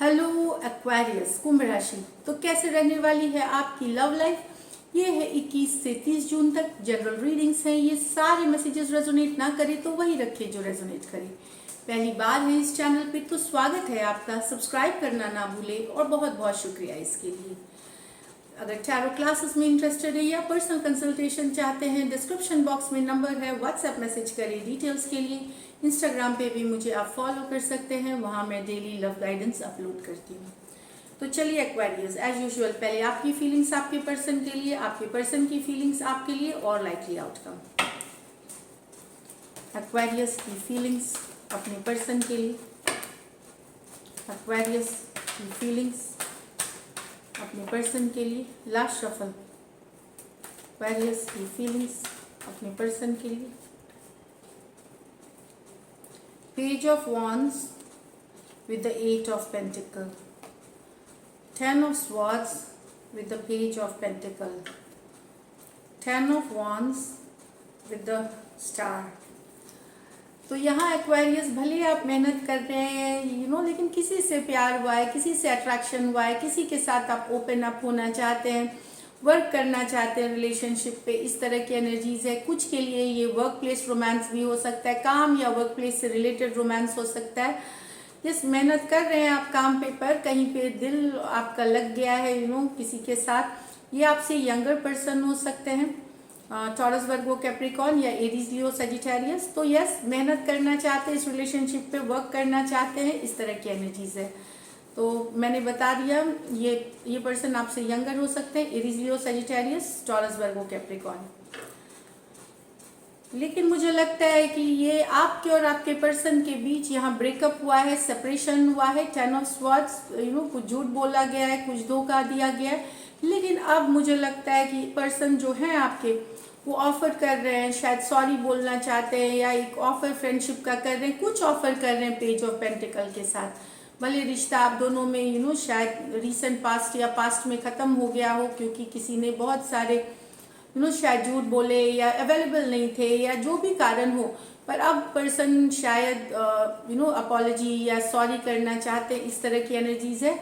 Hello Aquarius कुंभ राशि। तो कैसे रहने वाली है आपकी लव लाइफ? ये है 21 से 30 जून तक जनरल रीडिंग्स हैं। ये सारे मैसेजेस रेजोनेट ना करे तो वही रखे जो रेजोनेट करे। पहली बार है इस चैनल पे तो स्वागत है आपका। सब्सक्राइब करना ना भूले और बहुत बहुत शुक्रिया इसके लिए। अगर टैरो क्लासेस में इंटरेस्टेड है या पर्सनल कंसल्टेशन चाहते हैं, डिस्क्रिप्शन बॉक्स में नंबर है, व्हाट्सएप मैसेज करें डिटेल्स के लिए। इंस्टाग्राम पे भी मुझे आप फॉलो कर सकते हैं, वहाँ मैं डेली लव गाइडेंस अपलोड करती हूँ। तो चलिए एक्वेरियस, एज यूजुअल पहले आपकी फीलिंग्स आपके पर्सन के लिए, आपके पर्सन की फीलिंग्स आपके लिए और लाइकली आउटकम। एक्वेरियस की फीलिंग्स अपने पर्सन के लिए, एक्वेरियस की फीलिंग्स अपने पर्सन के लिए। लास्ट शफल, एक्वेरियस की फीलिंग्स अपने पर्सन के लिए। Page of wands with the 8 of pentacle, 10 of swords with the page of pentacle, 10 of wands with the star। तो यहाँ एक्वेरियस भले आप मेहनत कर रहे हैं लेकिन किसी से प्यार हुआ है, किसी से अट्रैक्शन हुआ है, किसी के साथ आप ओपन अप होना चाहते हैं, वर्क करना चाहते हैं रिलेशनशिप पे, इस तरह की एनर्जीज है। कुछ के लिए ये वर्क प्लेस रोमांस भी हो सकता है, काम या वर्क प्लेस से रिलेटेड रोमांस हो सकता है। जिस मेहनत कर रहे हैं आप काम पे, पर कहीं पे दिल आपका लग गया है किसी के साथ। ये आपसे यंगर पर्सन हो सकते हैं, टॉरस, वर्गो, कैप्रिकॉर्न या एरीज, लियो, सजिटेरियस। तो यस, मेहनत करना चाहते हैं, इस रिलेशनशिप पे वर्क करना चाहते हैं, इस तरह की एनर्जीज है। तो मैंने बता दिया, ये पर्सन आपसे यंगर हो सकते हैं, Aries, Leo, Sagittarius, taurus, Virgo, Capricorn. लेकिन मुझे लगता है कि ये आपके और आपके पर्सन के बीच यहाँ ब्रेकअप हुआ है, सेपरेशन हुआ है। 10 ऑफ स्वॉर्ड्स, कुछ झूठ बोला गया है, कुछ धोखा दिया गया है। लेकिन अब मुझे लगता है कि पर्सन जो है आपके, वो ऑफर कर रहे हैं, शायद सॉरी बोलना चाहते हैं या एक ऑफर फ्रेंडशिप का कर रहे हैं, कुछ ऑफर कर रहे हैं पेज ऑफ पेंटिकल के साथ। भले रिश्ता आप दोनों में शायद रिसेंट पास्ट या पास्ट में ख़त्म हो गया हो, क्योंकि किसी ने बहुत सारे शायद झूठ बोले या अवेलेबल नहीं थे या जो भी कारण हो, पर अब पर्सन शायद अपॉलॉजी या सॉरी करना चाहते हैं, इस तरह की एनर्जीज है।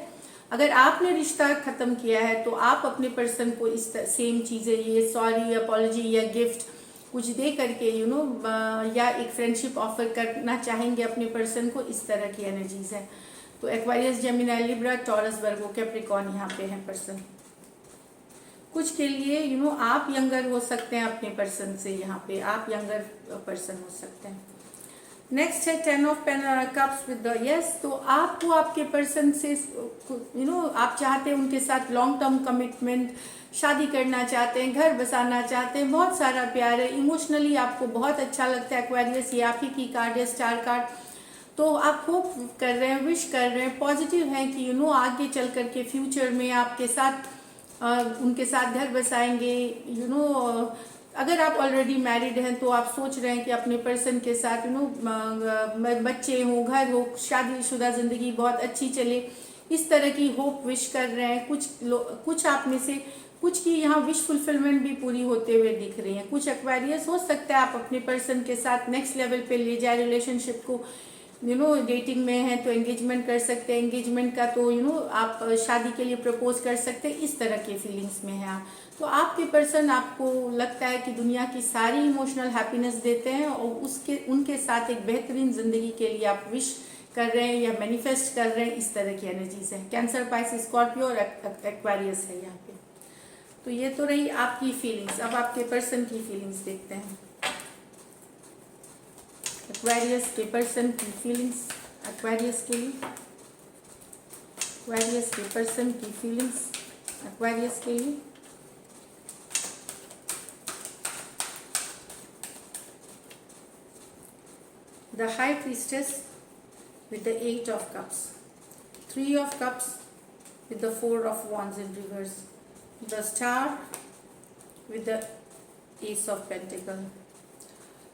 अगर आपने रिश्ता खत्म किया है तो आप अपने पर्सन को इस सेम चीज़ें, ये सॉरी, अपॉलॉजी या गिफ्ट कुछ दे करके या एक फ्रेंडशिप ऑफर करना चाहेंगे अपने पर्सन को, इस तरह की एनर्जीज है। तो Aquarius, Gemini, Libra, taurus, Virgo, Capricorn यहाँ पे है पर्सन। कुछ के लिए आप यंगर हो सकते हैं अपने पर्सन से, यहाँ पे आप यंगर पर्सन हो सकते हैं। नेक्स्ट है 10 of cups with the yes. तो आपको आपके पर्सन से आप चाहते हैं उनके साथ लॉन्ग टर्म कमिटमेंट, शादी करना चाहते हैं, घर बसाना चाहते हैं, बहुत सारा प्यार है, इमोशनली आपको बहुत अच्छा लगता है। एक्वेरियस, ये आप ही की कार्ड है, स्टार कार्ड। तो आप होप कर रहे हैं, विश कर रहे हैं, पॉजिटिव हैं कि आगे चल करके फ्यूचर में आपके साथ उनके साथ घर बसाएंगे। अगर आप ऑलरेडी मैरिड हैं तो आप सोच रहे हैं कि अपने पर्सन के साथ बच्चे हो, घर हो, शादीशुदा ज़िंदगी बहुत अच्छी चले, इस तरह की होप विश कर रहे हैं। कुछ आप में से कुछ की यहाँ विश फुलफिलमेंट भी पूरी होते हुए दिख रही है। कुछ एक्वेरियस हो सकता है आप अपने पर्सन के साथ नेक्स्ट लेवल पे ले जाए रिलेशनशिप को। डेटिंग में है तो एंगेजमेंट कर सकते हैं, एंगेजमेंट का तो आप शादी के लिए प्रपोज कर सकते हैं, इस तरह के फीलिंग्स में है आप। तो आपके पर्सन, आपको लगता है कि दुनिया की सारी इमोशनल हैप्पीनेस देते हैं और उनके साथ एक बेहतरीन जिंदगी के लिए आप विश कर रहे हैं या मैनिफेस्ट कर रहे हैं, इस तरह की एनर्जीज है। कैंसर, पाइसेस, स्कॉर्पियो और एक्वेरियस है यहाँ पे। तो ये तो रही आपकी फीलिंग्स। अब आपके पर्सन की फीलिंग्स देखते हैं। एक्वेरियस के पर्सन की फीलिंग्स, एक्वेरियस के लिए, एक्वेरियस के पर्सन की फीलिंग्स एक्वेरियस के लिए। The high priestess with the 8 of cups, 3 of cups with the 4 of wands in reverse, the star with the ace of pentacle।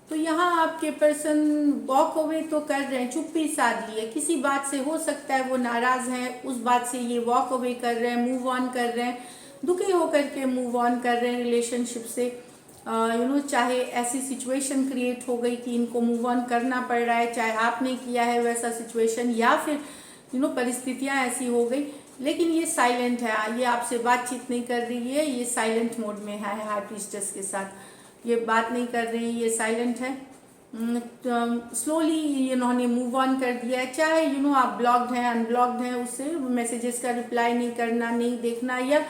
तो यहाँ आपके पर्सन वॉक अवे तो कर रहे हैं, चुप्पी साध ली है, किसी बात से हो सकता है वो नाराज हैं, उस बात से ये वॉक अवे कर रहे हैं, मूव ऑन कर रहे हैं, दुखी होकर के मूव ऑन कर रहे हैं रिलेशनशिप से। चाहे ऐसी सिचुएशन क्रिएट हो गई कि इनको मूव ऑन करना पड़ रहा है, चाहे आपने किया है वैसा सिचुएशन, या फिर परिस्थितियां ऐसी हो गई, लेकिन ये साइलेंट है, ये आपसे बातचीत नहीं कर रही है, ये साइलेंट मोड में है हाई प्रीस्टेस के साथ, ये बात नहीं कर रही, ये साइलेंट है। स्लोली इन्होंने मूव ऑन कर दिया है, चाहे आप ब्लॉक्ड हैं अनब्लॉक्ड हैं, उससे मैसेजेस का रिप्लाई नहीं करना, नहीं देखना, या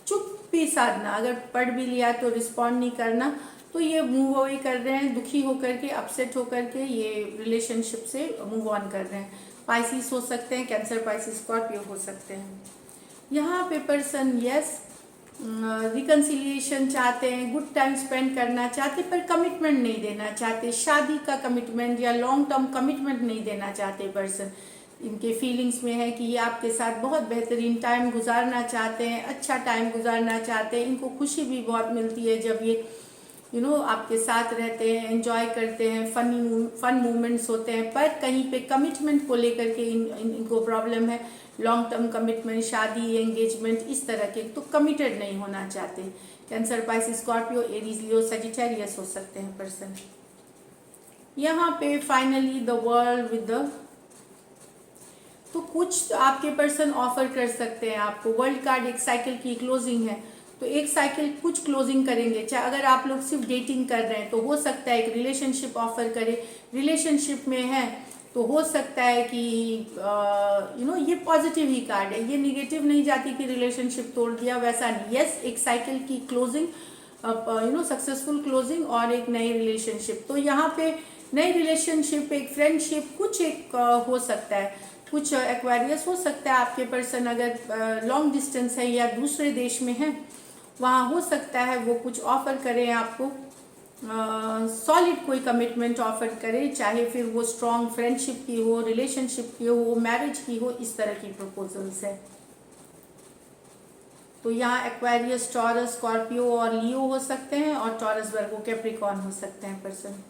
चुप्पी साधना, अगर पढ़ भी लिया तो रिस्पॉन्ड नहीं करना, तो ये मूव अवे कर रहे हैं, दुखी होकर के, अपसेट होकर के ये रिलेशनशिप से मूव ऑन कर रहे हैं। पाइसिस हो सकते हैं, कैंसर, पाइसिस, स्कॉर्पियो हो सकते हैं। यहाँ पे पर्सन यस रिकन्सिलिएशन चाहते हैं, गुड टाइम स्पेंड करना चाहते, पर कमिटमेंट नहीं देना चाहते, शादी का कमिटमेंट या लॉन्ग टर्म कमिटमेंट नहीं देना चाहते पर्सन। इनके फीलिंग्स में है कि ये आपके साथ बहुत बेहतरीन टाइम गुजारना चाहते हैं, अच्छा टाइम गुजारना चाहते हैं, इनको खुशी भी बहुत मिलती है जब ये आपके साथ रहते हैं, एंजॉय करते हैं, फन मोमेंट्स होते हैं, पर कहीं पे कमिटमेंट को लेकर के इनको प्रॉब्लम है, लॉन्ग टर्म कमिटमेंट, शादी, एंगेजमेंट, इस तरह के, तो कमिटेड नहीं होना चाहते। Cancer, Pisces, Scorpio, Aries, Leo, Sagittarius हो सकते हैं पर्सन। यहाँ पे finally the world with the, तो कुछ आपके पर्सन ऑफर कर सकते हैं आपको। वर्ल्ड कार्ड एक साइकिल की क्लोजिंग है, तो एक साइकिल कुछ क्लोजिंग करेंगे। चाहे अगर आप लोग सिर्फ डेटिंग कर रहे हैं तो हो सकता है एक रिलेशनशिप ऑफर करे, रिलेशनशिप में है तो हो सकता है कि ये पॉजिटिव ही कार्ड है, ये निगेटिव नहीं जाती कि रिलेशनशिप तोड़ दिया, वैसा नहीं। यस, एक साइकिल की क्लोजिंग, सक्सेसफुल क्लोजिंग और एक नई रिलेशनशिप। तो यहाँ पे नई रिलेशनशिप, एक फ्रेंडशिप, कुछ एक हो सकता है, कुछ एक्वारियस हो सकता है आपके पर्सन, अगर लॉन्ग डिस्टेंस है या दूसरे देश में है, वहाँ हो सकता है वो कुछ ऑफर करें आपको, सॉलिड कोई कमिटमेंट ऑफर करे, चाहे फिर वो स्ट्रॉन्ग फ्रेंडशिप की हो, रिलेशनशिप की हो, मैरिज की हो, इस तरह की प्रपोजल्स है। तो यहाँ एक्वेरियस, टॉरस, स्कॉर्पियो और लियो हो सकते हैं, और टॉरस, वर्गो, कैप्रिकॉर्न हो सकते हैं पर्सन।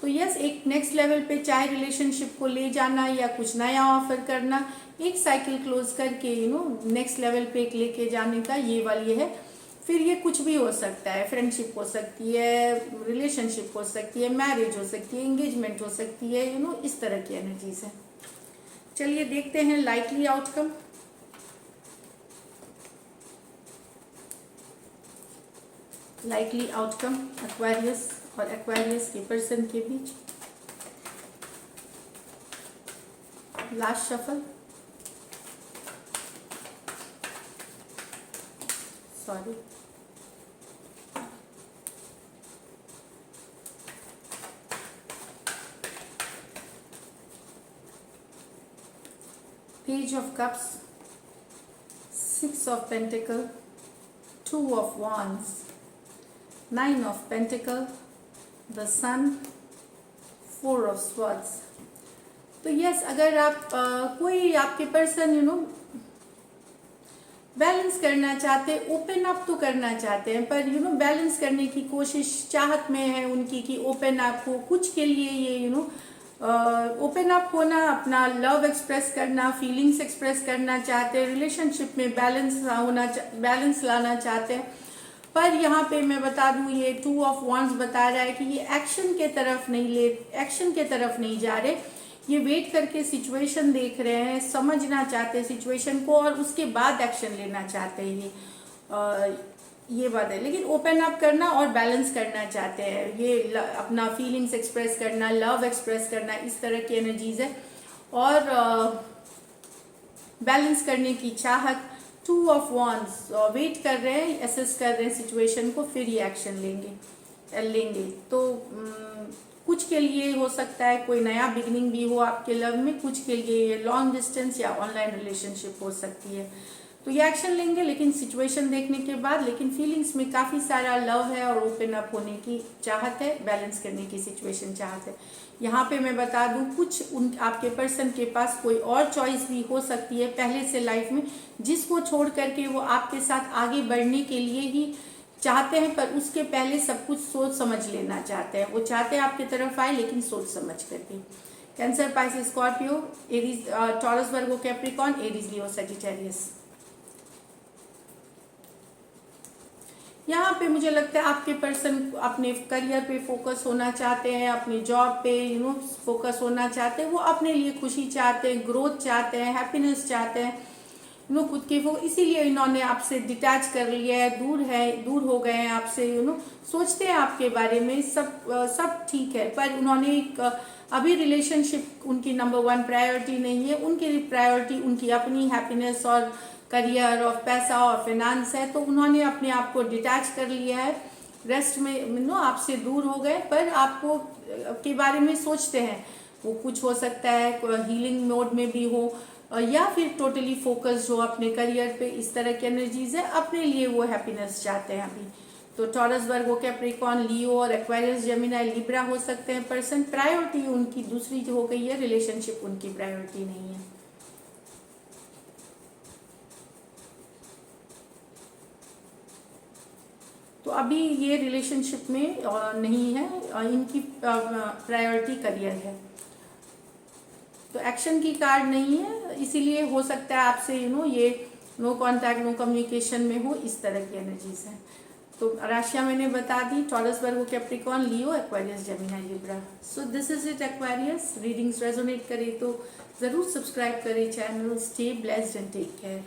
तो यस, एक नेक्स्ट लेवल पे चाहे रिलेशनशिप को ले जाना या कुछ नया ऑफर करना, एक साइकिल क्लोज करके नेक्स्ट लेवल पे एक लेके जाने का ये वाली है। फिर ये कुछ भी हो सकता है, फ्रेंडशिप हो सकती है, रिलेशनशिप हो सकती है, मैरिज हो सकती है, एंगेजमेंट हो सकती है, इस तरह की एनर्जीज है। चलिए देखते हैं likely outcome. Likely outcome Aquarius और एक्वेरियस के पर्सन के बीच। Last shuffle, sorry, Page of Cups, Six of Pentacles, Two of Wands, Nine of Pentacles, the Sun, Four of Swords। तो यस, अगर आप कोई आपके पर्सन बैलेंस करना चाहते, ओपन अप तो करना चाहते हैं, पर बैलेंस करने की कोशिश, चाहत में है उनकी कि ओपन अप हो, कुछ के लिए ये ओपन अप होना, अपना लव एक्सप्रेस करना, फीलिंग्स एक्सप्रेस करना चाहते हैं, रिलेशनशिप में बैलेंस लाना चाहते हैं। पर यहाँ पे मैं बता दूँ, ये टू ऑफ वॉन्ड्स बता रहा है कि ये एक्शन के तरफ नहीं जा रहे, ये वेट करके सिचुएशन देख रहे हैं, समझना चाहते हैं सिचुएशन को और उसके बाद एक्शन लेना चाहते हैं। ये बात है, लेकिन ओपन अप करना और बैलेंस करना चाहते हैं, ये अपना फीलिंग्स एक्सप्रेस करना, लव एक्सप्रेस करना, इस तरह की एनर्जीज है। और बैलेंस करने की चाहत, टू ऑफ वॉन्ड्स, वेट कर रहे हैं, एसेस कर रहे हैं सिचुएशन को, फिर ये एक्शन लेंगे। तो कुछ के लिए हो सकता है कोई नया बिगनिंग भी हो आपके लव में, कुछ के लिए लॉन्ग डिस्टेंस या ऑनलाइन रिलेशनशिप हो सकती है। तो ये एक्शन लेंगे, लेकिन सिचुएशन देखने के बाद, लेकिन फीलिंग्स में काफ़ी सारा लव है और ओपन अप होने की चाहत है, बैलेंस करने की सिचुएशन चाहत है। यहाँ पे मैं बता दूँ, कुछ आपके पर्सन के पास कोई और चॉइस भी हो सकती है पहले से लाइफ में, जिसको छोड़ करके वो आपके साथ आगे बढ़ने के लिए ही चाहते हैं, पर उसके पहले सब कुछ सोच समझ लेना चाहते हैं। वो चाहते हैं आपकी तरफ आए, लेकिन सोच समझ करके। Cancer, Pisces, Scorpio, Aries, Taurus, Virgo, Capricorn, Aries, Leo, Sagittarius. यहाँ पे मुझे लगता है आपके पर्सन अपने करियर पे फोकस होना चाहते हैं, अपनी जॉब पे फोकस होना चाहते हैं, वो अपने लिए खुशी चाहते हैं, ग्रोथ चाहते हैं, हैप्पीनेस चाहते हैं, खुद के वो, इसीलिए इन्होंने आपसे डिटैच कर लिया है, दूर हो गए हैं आपसे, सोचते हैं आपके बारे में, सब ठीक है, पर उन्होंने अभी रिलेशनशिप उनकी नंबर 1 प्रायोरिटी नहीं है। उनकी प्रायोरिटी उनकी अपनी हैप्पीनेस और करियर और पैसा और फाइनेंस है, तो उन्होंने अपने आप को डिटैच कर लिया है, रेस्ट में आपसे दूर हो गए, पर आपको के बारे में सोचते हैं। वो कुछ हो सकता है हीलिंग मोड में भी हो, या फिर टोटली फोकस्ड हो अपने करियर पे, इस तरह की एनर्जीज है, अपने लिए वो हैप्पीनेस चाहते हैं अभी। तो टॉरस, वर्गो, कैप्रिकॉर्न, लियो और एक्वायरियस, जेमिनी, लिब्रा हो सकते हैं पर्सन। प्रायोरिटी उनकी दूसरी हो गई है, रिलेशनशिप उनकी प्रायोरिटी नहीं है। तो अभी ये रिलेशनशिप में नहीं है, इनकी प्रायोरिटी करियर है। तो एक्शन की कार्ड नहीं है, इसीलिए हो सकता है आपसे ये नो कांटेक्ट, नो कम्युनिकेशन में हो, इस तरह की एनर्जीज हैं। तो राशियां मैंने बता दी, Taurus, Virgo, Capricorn, Leo, Aquarius, Gemini, Libra. So this is it Aquarius. Readings resonate करे तो ज़रूर सब्सक्राइब करें channel. Stay blessed and take care.